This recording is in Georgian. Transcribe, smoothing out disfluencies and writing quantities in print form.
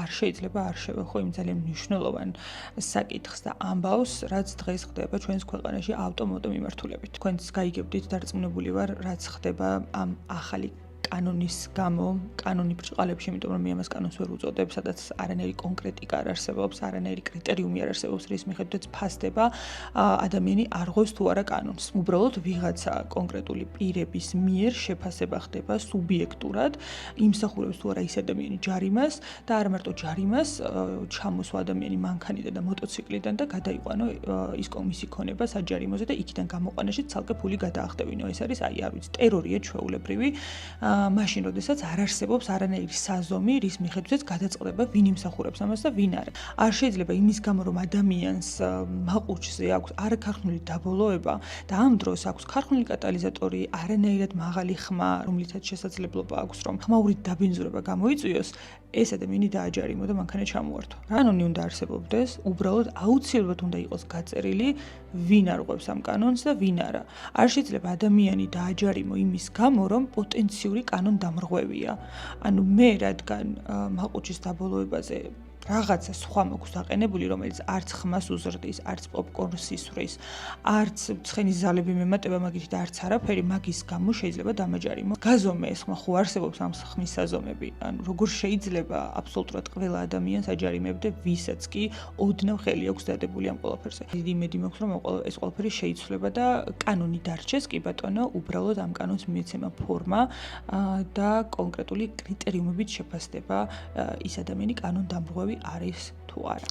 არ შეიძლება არ შევეხო იმ ძალიან მნიშვნელოვან საკითხს და ამბავს, რაც დღეს ხდება ჩვენს ქვეყანაში ავტომატო მიმართულებით. თქვენც გაიგებდით, დარწმუნებული ვარ, რაც ხდება ამ ახალი კანონის გამო, კანონი ბრჭყალებში, იმიტომ რომ მე ამას კანონს ვერ უწოდებ, სადაც არანაირი კონკრეტიკა არ არსებობს, არანაირი კრიტერიუმი არ არსებობს, რის მიხედვითაც ფასდება ადამიანი არღვევს თუ არა კანონს. უბრალოდ ვიღაცა კონკრეტული პირების მიერ შეფასება ხდება სუბიექტურად, იმსახურებს თუ არა ის ადამიანი ჯარიმას და არა მარტო ჯარიმას, ჩამოსვა ადამიანი მანქანიდან და მოტოციკლიდან და გადაიყვანო ის მისი ქონება საჯარიმოზე და იქიდან გამოყვანაში ცალკე ფული გადაახტევინო. ეს არის არ ვიცი, ტერორია ჩვეულებრივი. მაშინ, როდესაც არ არსებობს არანაირი საზომი, რის მიხედვითაც გადაწყდება, ვინ იმსახურებს ამას და ვინ არა. არ შეიძლება იმის გამო, რომ ადამიანს მაყუჩზე აქვს არაქარხნული დაბოლოება და ამ დროს აქვს ქარხნული კატალიზატორი, არანაირად მაღალი ხმა, რომლითაც შესაძლებლობა აქვს, რომ ხმაურით დაბინძურება გამოიწვიოს, ეს ადამიანი დააჯარიმო და მანქანა ჩამოართვა. კანონი უნდა არსებობდეს, უბრალოდ აუცილებლად უნდა იყოს გაწერილი, ვინ არღვევს ამ კანონს და ვინ არა. არ შეიძლება ადამიანი დააჯარიმო იმის გამო, რომ პოტენციური კანონდამრღვევია. ანუ მე რადგან მაყუჩის დაბოლოებაზე რაღაცა სხვა მაქვს დაყენებული, რომელიც არც ხმას უზრდის, არც პოპკორნს ისვრის, არც ცხენის ზალები მემატება მაგით და არც არაფერი, მაგის გამო შეიძლება დამაჯარიმო. გაზომე ეს ხმა ხო არსებობს ამ ხმის საზომები. ანუ როგორ შეიძლება აბსოლუტურად ყველა ადამიანს აჯარიმებდე, ვისაც კი ოდნავ ხელი აქვს დადებული ამ ყველაფერზე. დიდი იმედი მაქვს, რომ ეს ყველაფერი შეიცვლება და კანონი დარჩეს, კი ბატონო, უბრალოდ ამ კანონს მიეცემა ფორმა და კონკრეტული კრიტერიუმებით შეფასდება ის ადამიანი კანონდამრღვევი არის თუ არა.